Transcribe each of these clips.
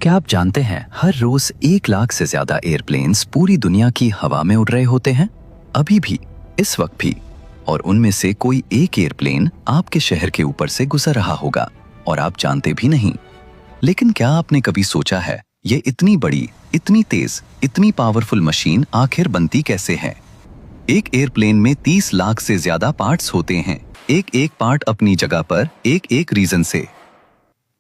क्या आप जानते हैं हर रोज 1 लाख से ज्यादा एयरप्लेन्स पूरी दुनिया की हवा में उड़ रहे होते हैं, अभी भी, इस वक्त भी। और उनमें से कोई एक एयरप्लेन आपके शहर के ऊपर से गुजर रहा होगा और आप जानते भी नहीं। लेकिन क्या आपने कभी सोचा है ये इतनी बड़ी, इतनी तेज, इतनी पावरफुल मशीन आखिर बनती कैसे है? एक एयरप्लेन में 30 लाख से ज्यादा पार्ट्स होते हैं, एक एक पार्ट अपनी जगह पर एक एक रीजन से।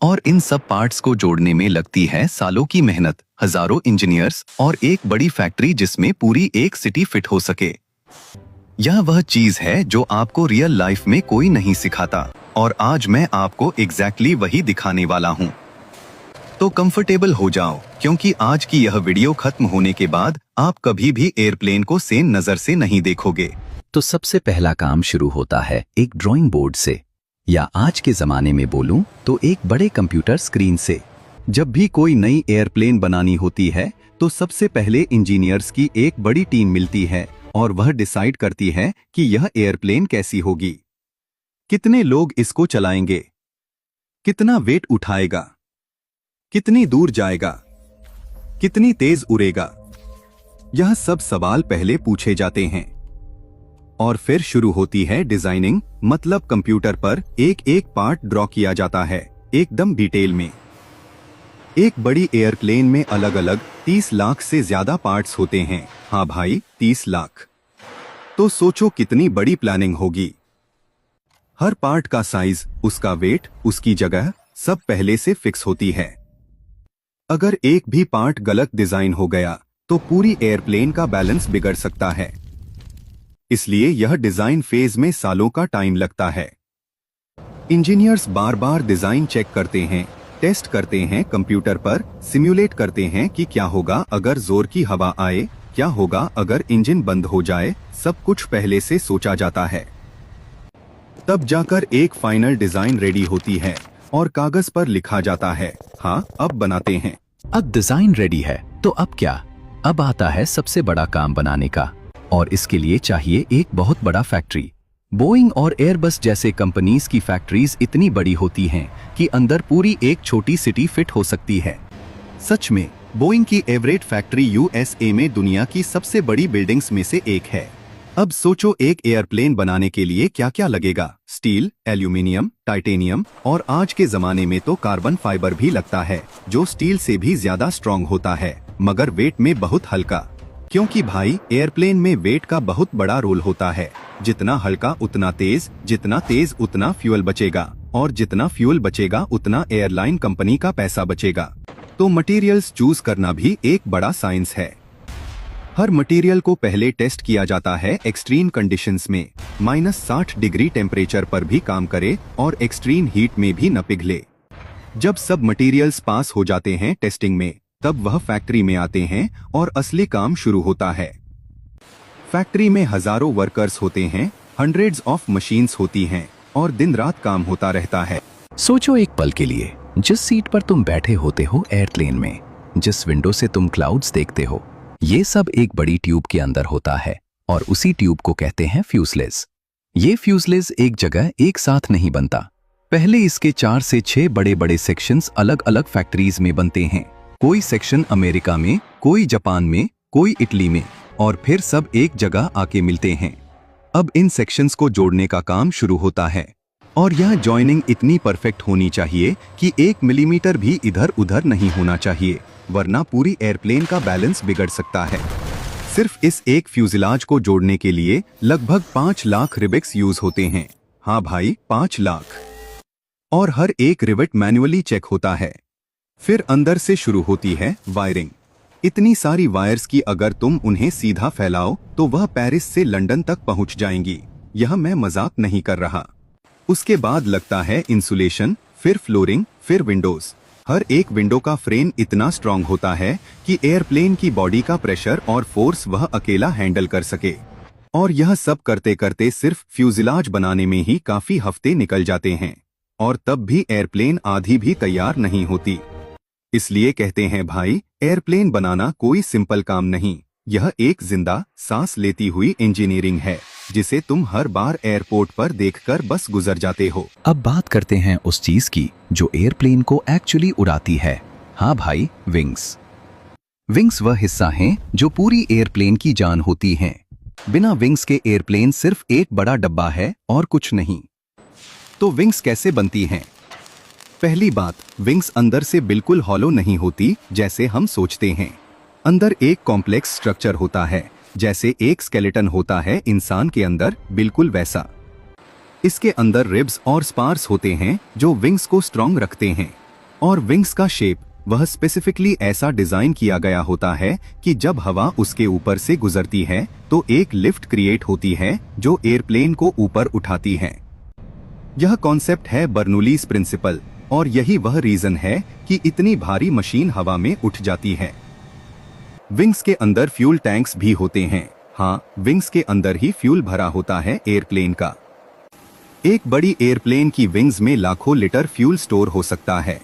और इन सब पार्ट्स को जोड़ने में लगती है सालों की मेहनत, हजारों इंजीनियर्स और एक बड़ी फैक्ट्री जिसमें पूरी एक सिटी फिट हो सके। यह वह चीज है जो आपको रियल लाइफ में कोई नहीं सिखाता, और आज मैं आपको एग्जैक्टली वही दिखाने वाला हूं। तो कंफर्टेबल हो जाओ, क्योंकि आज की यह वीडियो खत्म होने के बाद आप कभी भी एयरप्लेन को सेम नजर से नहीं देखोगे। तो सबसे पहला काम शुरू होता है एक ड्राइंग बोर्ड से, या आज के जमाने में बोलूं तो एक बड़े कंप्यूटर स्क्रीन से। जब भी कोई नई एयरप्लेन बनानी होती है तो सबसे पहले इंजीनियर्स की एक बड़ी टीम मिलती है और वह डिसाइड करती है कि यह एयरप्लेन कैसी होगी, कितने लोग इसको चलाएंगे, कितना वेट उठाएगा, कितनी दूर जाएगा, कितनी तेज उड़ेगा। यह सब सवाल पहले पूछे जाते हैं और फिर शुरू होती है डिजाइनिंग, मतलब कंप्यूटर पर एक एक पार्ट ड्रॉ किया जाता है एकदम डिटेल में। एक बड़ी एयरप्लेन में अलग अलग 30 लाख से ज्यादा पार्ट्स होते हैं। हाँ भाई, 30 लाख। तो सोचो कितनी बड़ी प्लानिंग होगी। हर पार्ट का साइज, उसका वेट, उसकी जगह सब पहले से फिक्स होती है। अगर एक भी पार्ट गलत डिजाइन हो गया तो पूरी एयरप्लेन का बैलेंस बिगड़ सकता है। इसलिए यह डिजाइन फेज में सालों का टाइम लगता है। इंजीनियर्स बार बार डिजाइन चेक करते हैं, टेस्ट करते हैं कंप्यूटर पर, सिम्युलेट करते हैं कि क्या होगा अगर जोर की हवा आए, क्या होगा अगर इंजन बंद हो जाए। सब कुछ पहले से सोचा जाता है। तब जाकर एक फाइनल डिजाइन रेडी होती है और कागज पर लिखा जाता है, हाँ अब बनाते हैं। अब डिजाइन रेडी है तो अब क्या? अब आता है सबसे बड़ा काम बनाने का, और इसके लिए चाहिए एक बहुत बड़ा फैक्ट्री। बोइंग और एयरबस जैसे कंपनीज की फैक्ट्रीज इतनी बड़ी होती हैं कि अंदर पूरी एक छोटी सिटी फिट हो सकती है। सच में बोइंग की एवरेट फैक्ट्री यूएसए में दुनिया की सबसे बड़ी बिल्डिंग्स में से एक है। अब सोचो एक एयरप्लेन बनाने के लिए क्या क्या लगेगा। स्टील, एल्यूमिनियम, टाइटेनियम और आज के जमाने में तो कार्बन फाइबर भी लगता है, जो स्टील से भी ज्यादा स्ट्रॉन्ग होता है मगर वेट में बहुत हल्का। क्योंकि भाई एयरप्लेन में वेट का बहुत बड़ा रोल होता है। जितना हल्का उतना तेज, जितना तेज उतना फ्यूल बचेगा, और जितना फ्यूल बचेगा उतना एयरलाइन कंपनी का पैसा बचेगा। तो मटेरियल्स चूज करना भी एक बड़ा साइंस है। हर मटेरियल को पहले टेस्ट किया जाता है एक्सट्रीम कंडीशंस में, -60 डिग्री टेम्परेचर पर भी काम करे और एक्सट्रीम हीट में भी न पिघले। जब सब मटेरियल्स पास हो जाते हैं टेस्टिंग में, तब वह फैक्ट्री में आते हैं और असली काम शुरू होता है। फैक्ट्री में हजारों वर्कर्स होते हैं, हंड्रेड्स ऑफ मशीन्स होती हैं और दिन रात काम होता रहता है। सोचो एक पल के लिए, जिस सीट पर तुम बैठे होते हो एयरप्लेन में, जिस विंडो से तुम क्लाउड्स देखते हो, ये सब एक बड़ी ट्यूब के अंदर होता है और उसी ट्यूब को कहते हैं फ्यूजलेज। ये फ्यूजलेज एक जगह एक साथ नहीं बनता। पहले इसके 4 से 6 बड़े बड़े सेक्शंस अलग अलग फैक्ट्रीज में बनते हैं। कोई सेक्शन अमेरिका में, कोई जापान में, कोई इटली में, और फिर सब एक जगह आके मिलते हैं। अब इन सेक्शंस को जोड़ने का काम शुरू होता है, और यह जॉइनिंग इतनी परफेक्ट होनी चाहिए कि 1 मिलीमीटर भी इधर उधर नहीं होना चाहिए, वरना पूरी एयरप्लेन का बैलेंस बिगड़ सकता है। सिर्फ इस एक फ्यूजलाज को जोड़ने के लिए लगभग 5 लाख रिवेट्स यूज होते हैं। हाँ भाई, 5 लाख। और हर एक रिवेट मैन्युअली चेक होता है। फिर अंदर से शुरू होती है वायरिंग। इतनी सारी वायर्स की अगर तुम उन्हें सीधा फैलाओ तो वह पेरिस से लंदन तक पहुंच जाएंगी। यह मैं मजाक नहीं कर रहा। उसके बाद लगता है इंसुलेशन, फिर फ्लोरिंग, फिर विंडोज। हर एक विंडो का फ्रेम इतना स्ट्रांग होता है कि एयरप्लेन की बॉडी का प्रेशर और फोर्स वह अकेला हैंडल कर सके। और यह सब करते करते सिर्फ फ्यूजलाज बनाने में ही काफी हफ्ते निकल जाते हैं, और तब भी एयरप्लेन आधी भी तैयार नहीं होती। इसलिए कहते हैं भाई, एयरप्लेन बनाना कोई सिंपल काम नहीं, यह एक जिंदा सांस लेती हुई इंजीनियरिंग है, जिसे तुम हर बार एयरपोर्ट पर देखकर बस गुजर जाते हो। अब बात करते हैं उस चीज की जो एयरप्लेन को एक्चुअली उड़ाती है। हाँ भाई, विंग्स। विंग्स वह हिस्सा हैं जो पूरी एयरप्लेन की जान होती हैं। बिना विंग्स के एयरप्लेन सिर्फ एक बड़ा डब्बा है और कुछ नहीं। तो विंग्स कैसे बनती हैं? पहली बात, विंग्स अंदर से बिल्कुल हॉलो नहीं होती जैसे हम सोचते हैं। अंदर एक कॉम्प्लेक्स स्ट्रक्चर होता है, जैसे एक स्केलेटन होता है इंसान के अंदर, बिल्कुल वैसा। इसके अंदर रिब्स और स्पार्स होते हैं जो विंग्स को स्ट्रॉन्ग रखते हैं। और विंग्स का शेप वह स्पेसिफिकली ऐसा डिजाइन किया गया होता है कि जब हवा उसके ऊपर से गुजरती है तो एक लिफ्ट क्रिएट होती है जो एयरप्लेन को ऊपर उठाती है। यह कॉन्सेप्ट है बर्नूलीज प्रिंसिपल, और यही वह रीजन है कि इतनी भारी मशीन हवा में उठ जाती है। विंग्स के अंदर फ्यूल टैंक्स भी होते हैं। हाँ, विंग्स के अंदर ही फ्यूल भरा होता है एयरप्लेन का। एक बड़ी एयरप्लेन की विंग्स में लाखों लीटर फ्यूल स्टोर हो सकता है।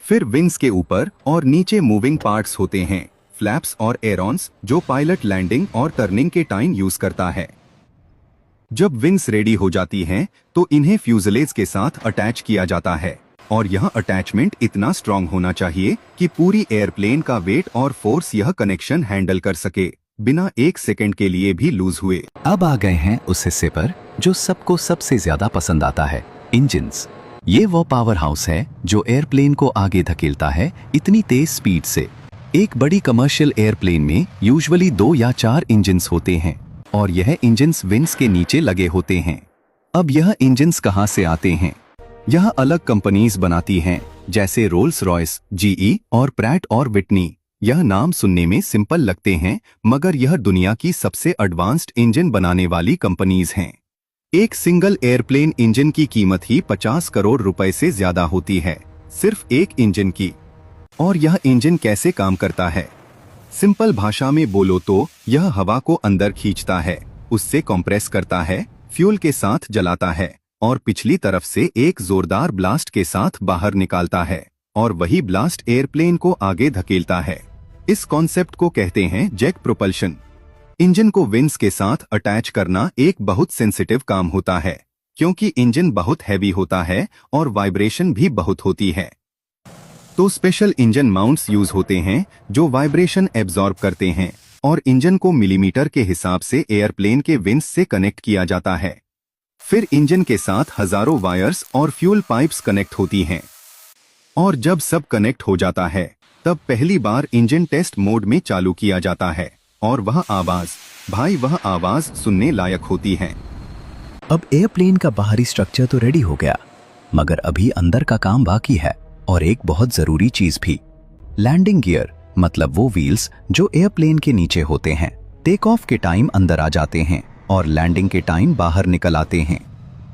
फिर विंग्स के ऊपर और नीचे मूविंग पार्ट्स होते हैं, फ्लैप्स और एरॉन्स, जो पायलट लैंडिंग और टर्निंग के टाइम यूज करता है। जब विंग्स रेडी हो जाती हैं, तो इन्हें फ्यूजलेज के साथ अटैच किया जाता है, और यह अटैचमेंट इतना स्ट्रॉन्ग होना चाहिए कि पूरी एयरप्लेन का वेट और फोर्स यह कनेक्शन हैंडल कर सके, बिना एक सेकंड के लिए भी लूज हुए। अब आ गए हैं उस हिस्से पर जो सबको सबसे ज्यादा पसंद आता है, इंजन्स। ये वो पावर हाउस है जो एयरप्लेन को आगे धकेलता है इतनी तेज स्पीड से। एक बड़ी कमर्शियल एयरप्लेन में यूजुअली 2 या 4 इंजन्स होते हैं, और यह इंजन्स विंग्स के नीचे लगे होते हैं। अब यह इंजन्स कहाँ से आते हैं? यह अलग कंपनीज बनाती हैं, जैसे रोल्स रॉयस, जीई और प्रैट और विटनी। यह नाम सुनने में सिंपल लगते हैं, मगर यह दुनिया की सबसे एडवांस्ड इंजन बनाने वाली कंपनीज हैं। एक सिंगल एयरप्लेन इंजन की कीमत ही 50 करोड़ रुपए से ज्यादा होती है, सिर्फ एक इंजन की। और यह इंजन कैसे काम करता है? सिंपल भाषा में बोलो तो यह हवा को अंदर खींचता है, उससे कंप्रेस करता है, फ्यूल के साथ जलाता है, और पिछली तरफ से एक जोरदार ब्लास्ट के साथ बाहर निकालता है, और वही ब्लास्ट एयरप्लेन को आगे धकेलता है। इस कॉन्सेप्ट को कहते हैं जेट प्रोपल्शन। इंजन को विंग्स के साथ अटैच करना एक बहुत सेंसिटिव काम होता है, क्योंकि इंजन बहुत हैवी होता है और वाइब्रेशन भी बहुत होती है। तो स्पेशल इंजन माउंट्स यूज होते हैं जो वाइब्रेशन एब्जॉर्ब करते हैं, और इंजन को मिलीमीटर के हिसाब से एयरप्लेन के विंग्स से कनेक्ट किया जाता है। फिर इंजन के साथ हजारों वायर्स और फ्यूल पाइप्स कनेक्ट होती हैं। और जब सब कनेक्ट हो जाता है, तब पहली बार इंजन टेस्ट मोड में चालू किया जाता है, और वह आवाज, भाई वह आवाज सुनने लायक होती है। अब एयरप्लेन का बाहरी स्ट्रक्चर तो रेडी हो गया, मगर अभी अंदर का काम बाकी है, और एक बहुत जरूरी चीज भी। लैंडिंग गियर, मतलब वो व्हील्स जो एयरप्लेन के नीचे होते हैं, टेक ऑफ के टाइम अंदर आ जाते हैं और लैंडिंग के टाइम बाहर निकल आते हैं।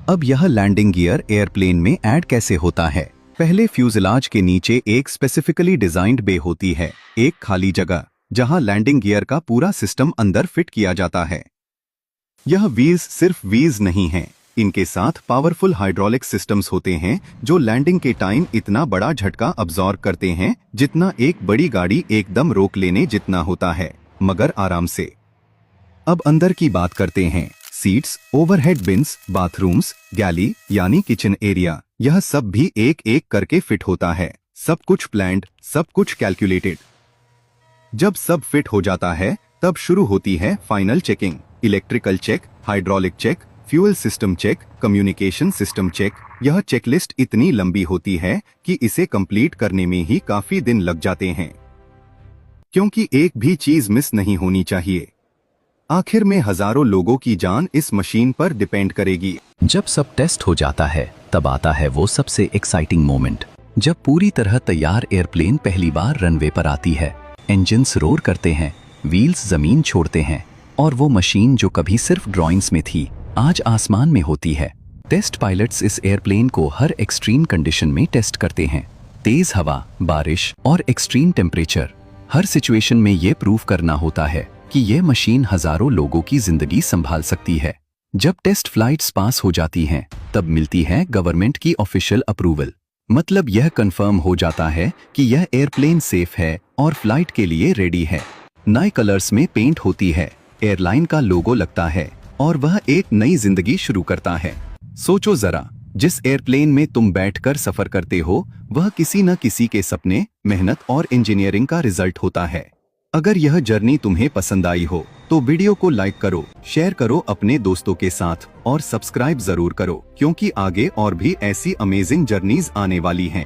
अब यह लैंडिंग गियर एयरप्लेन में ऐड कैसे होता है? पहले फ्यूजलाज के नीचे एक स्पेसिफिकली डिजाइंड बे होती है, एक खाली जगह जहां लैंडिंग गियर का पूरा सिस्टम अंदर फिट किया जाता है। यह व्हील्स सिर्फ व्हील्स नहीं हैं, इनके साथ पावरफुल हाइड्रोलिक सिस्टम्स होते हैं जो लैंडिंग के टाइम इतना बड़ा झटका अब्सॉर्ब करते हैं जितना एक बड़ी गाड़ी एकदम रोक लेने जितना होता है, मगर आराम से। अब अंदर की बात करते हैं। सीट्स, ओवरहेड बिन्स, बाथरूम्स, गैली यानी किचन एरिया, यह सब भी एक एक करके फिट होता है। सब कुछ प्लान्ड, सब कुछ कैलकुलेटेड। जब सब फिट हो जाता है, तब शुरू होती है final checking, electrical check, hydraulic check, fuel system check, communication system check. यह चेकलिस्ट इतनी लंबी होती है कि इसे कंप्लीट करने में ही काफी दिन लग जाते हैं, क्योंकि एक भी चीज मिस नहीं होनी चाहिए। आखिर में हजारों लोगों की जान इस मशीन पर डिपेंड करेगी। जब सब टेस्ट हो जाता है, तब आता है वो सबसे एक्साइटिंग मोमेंट, जब पूरी तरह तैयार एयरप्लेन पहली बार रनवे पर आती है। इंजन्स रोर करते हैं, व्हील्स जमीन छोड़ते हैं, और वो मशीन जो कभी सिर्फ ड्राइंग्स में थी, आज आसमान में होती है। टेस्ट पायलट्स इस एयरप्लेन को हर एक्सट्रीम कंडीशन में टेस्ट करते हैं। तेज हवा, बारिश और एक्सट्रीम टेम्परेचर, हर सिचुएशन में ये प्रूव करना होता है कि ये मशीन हजारों लोगों की जिंदगी संभाल सकती है। जब टेस्ट फ्लाइट्स पास हो जाती हैं, तब मिलती है गवर्नमेंट की ऑफिशियल अप्रूवल। मतलब यह कंफर्म हो जाता है कि यह एयरप्लेन सेफ है और फ्लाइट के लिए रेडी है। नए कलर्स में पेंट होती है, एयरलाइन का लोगो लगता है, और वह एक नई जिंदगी शुरू करता है। सोचो जरा, जिस एयरप्लेन में तुम बैठकर सफर करते हो वह किसी न किसी के सपने, मेहनत और इंजीनियरिंग का रिजल्ट होता है। अगर यह जर्नी तुम्हें पसंद आई हो तो वीडियो को लाइक करो, शेयर करो अपने दोस्तों के साथ और सब्सक्राइब जरूर करो, क्योंकि आगे और भी ऐसी अमेजिंग जर्नीज आने वाली हैं।